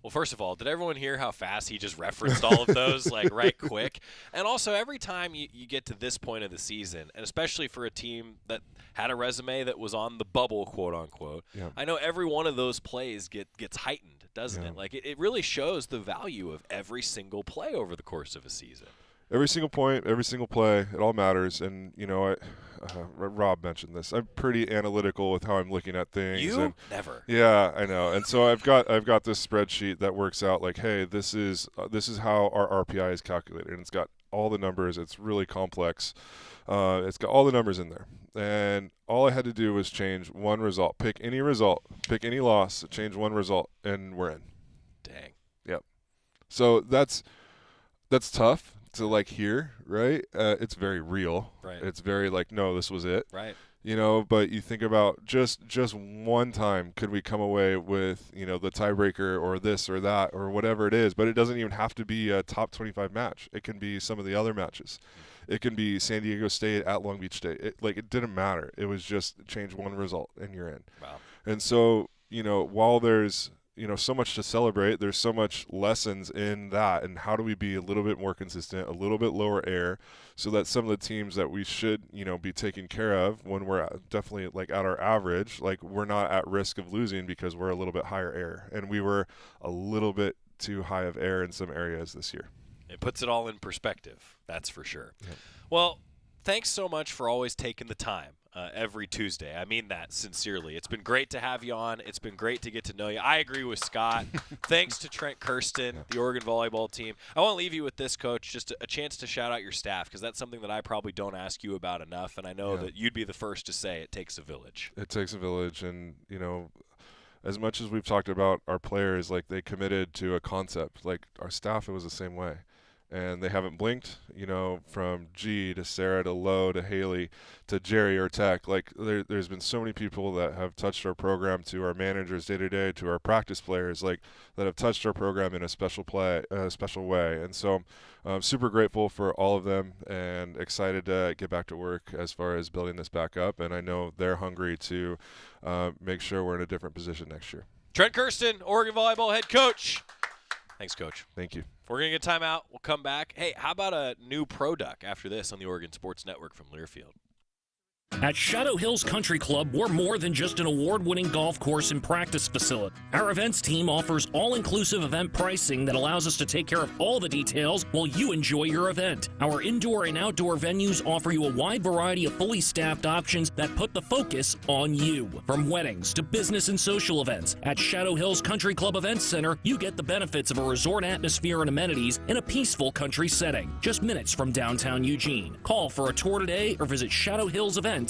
Well, first of all, did everyone hear how fast he just referenced all of those, right quick? And also, every time you get to this point of the season, and especially for a team that had a resume that was on the bubble, quote unquote, I know every one of those plays gets heightened, doesn't it? Like, it really shows the value of every single play over the course of a season. Every single point, every single play, it all matters. And, Rob mentioned this. I'm pretty analytical with how I'm looking at things. You? Never. Yeah, I know. And so I've got this spreadsheet that works out like, hey, this is how our RPI is calculated. And it's got all the numbers. It's really complex. It's got all the numbers in there. And all I had to do was change one result. Pick any loss, change one result, and we're in. Dang. Yep. So that's tough to hear, right? It's very real. Right. It's very no, this was it. Right. But you think about just one time could we come away with, the tiebreaker or this or that or whatever it is, but it doesn't even have to be a top 25 match. It can be some of the other matches. It can be San Diego State at Long Beach State. It didn't matter. It was just change one result and you're in. Wow. And so, while there's so much to celebrate, there's so much lessons in that, and how do we be a little bit more consistent, a little bit lower air, so that some of the teams that we should, be taking care of when we're definitely at our average, we're not at risk of losing because we're a little bit higher air, and we were a little bit too high of air in some areas this year. It puts it all in perspective, that's for sure. Yeah. Well, thanks so much for always taking the time. Every Tuesday. I mean that sincerely. It's been great to have you on. It's been great to get to know you. I agree with Scott. Thanks to Trent Kirsten, the Oregon volleyball team. I want to leave you with this, Coach, just a chance to shout out your staff, because that's something that I probably don't ask you about enough, and I know that you'd be the first to say it takes a village. It takes a village, and, as much as we've talked about our players, they committed to a concept. Our staff, it was the same way. And they haven't blinked, from G to Sarah to Lo to Haley to Jerry or Tech. There's been so many people that have touched our program, to our managers day to day, to our practice players, that have touched our program in a special way. And so I'm super grateful for all of them and excited to get back to work as far as building this back up. And I know they're hungry to make sure we're in a different position next year. Trent Kirsten, Oregon volleyball head coach. Thanks, Coach. Thank you. We're going to get time out. We'll come back. Hey, how about a new pro duck after this on the Oregon Sports Network from Learfield? At Shadow Hills Country Club, we're more than just an award-winning golf course and practice facility. Our events team offers all-inclusive event pricing that allows us to take care of all the details while you enjoy your event. Our indoor and outdoor venues offer you a wide variety of fully staffed options that put the focus on you. From weddings to business and social events, at Shadow Hills Country Club Events Center, you get the benefits of a resort atmosphere and amenities in a peaceful country setting, just minutes from downtown Eugene. Call for a tour today or visit shadowhillsevents.com.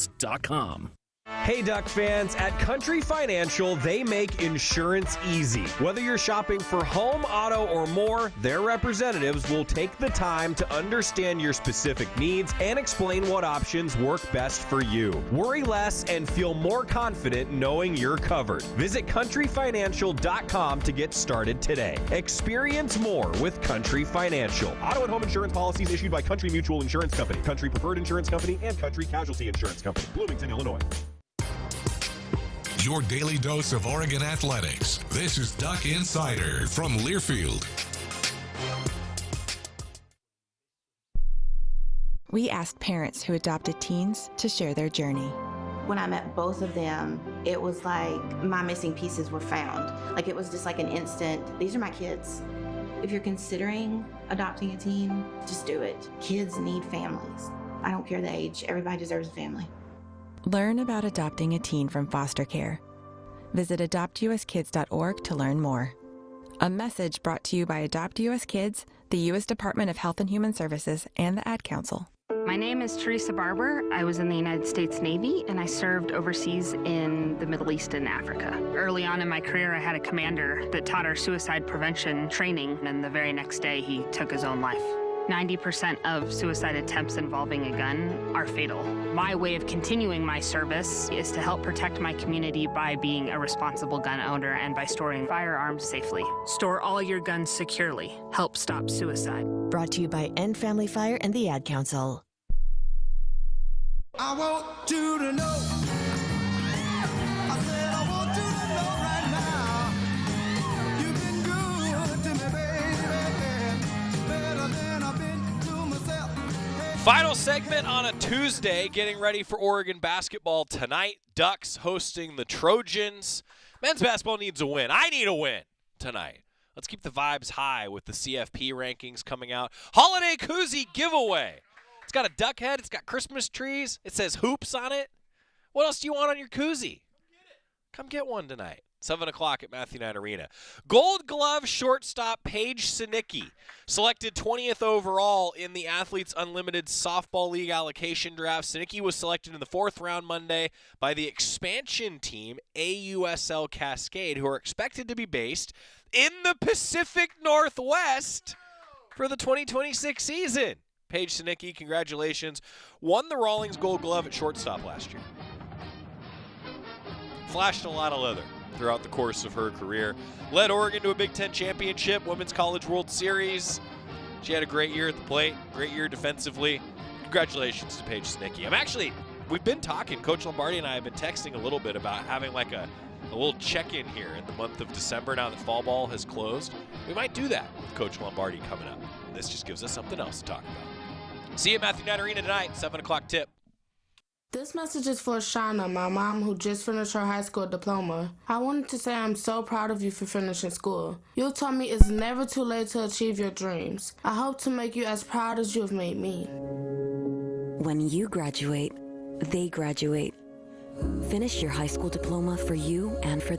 Hey Duck fans, at Country Financial, they make insurance easy. Whether you're shopping for home, auto, or more, their representatives will take the time to understand your specific needs and explain what options work best for you. Worry less and feel more confident knowing you're covered. Visit countryfinancial.com to get started today. Experience more with Country Financial. Auto and home insurance policies issued by Country Mutual Insurance Company, Country Preferred Insurance Company, and Country Casualty Insurance Company, Bloomington, Illinois. Your daily dose of Oregon athletics. This is Duck Insider from Learfield. We asked parents who adopted teens to share their journey. When I met both of them, it was like my missing pieces were found. Like it was just like an instant, these are my kids. If you're considering adopting a teen, just do it. Kids need families. I don't care the age, everybody deserves a family. Learn about adopting a teen from foster care. Visit adoptuskids.org to learn more. A message brought to you by Adopt US Kids, the U.S. Department of Health and Human Services, and the Ad Council. My name is Teresa Barber. I was in the United States Navy, and I served overseas in the Middle East and Africa. Early on in my career, I had a commander that taught our suicide prevention training, and the very next day, he took his own life. 90% of suicide attempts involving a gun are fatal. My way of continuing my service is to help protect my community by being a responsible gun owner and by storing firearms safely. Store all your guns securely. Help stop suicide. Brought to you by End Family Fire and the Ad Council. I want you to know. I said I want you to know right now. You've been good to me, baby. Better than I've been to myself. Final segment on a Tuesday, getting ready for Oregon basketball tonight. Ducks hosting the Trojans. Men's basketball needs a win. I need a win tonight. Let's keep the vibes high with the CFP rankings coming out. Holiday koozie giveaway. It's got a duck head. It's got Christmas trees. It says hoops on it. What else do you want on your koozie? Come get one tonight. 7 o'clock at Matthew Knight Arena. Gold Glove shortstop Paige Sinicki, selected 20th overall in the Athletes Unlimited Softball League allocation draft. Sinicki was selected in the 4th round Monday by the expansion team AUSL Cascade, who are expected to be based in the Pacific Northwest for the 2026 season. Paige Sinicki, congratulations. Won the Rawlings Gold Glove at shortstop last year. Flashed a lot of leather throughout the course of her career. Led Oregon to a Big Ten championship, Women's College World Series. She had a great year at the plate, great year defensively. Congratulations to Paige Sinicki. We've been talking, Coach Lombardi and I have been texting a little bit about having like a little check-in here in the month of December now that fall ball has closed. We might do that with Coach Lombardi coming up. This just gives us something else to talk about. See you at Matthew Knight Arena tonight, 7 o'clock tip. This message is for Shauna, my mom who just finished her high school diploma. I wanted to say I'm so proud of you for finishing school. You told me it's never too late to achieve your dreams. I hope to make you as proud as you have made me. When you graduate, they graduate. Finish your high school diploma for you and for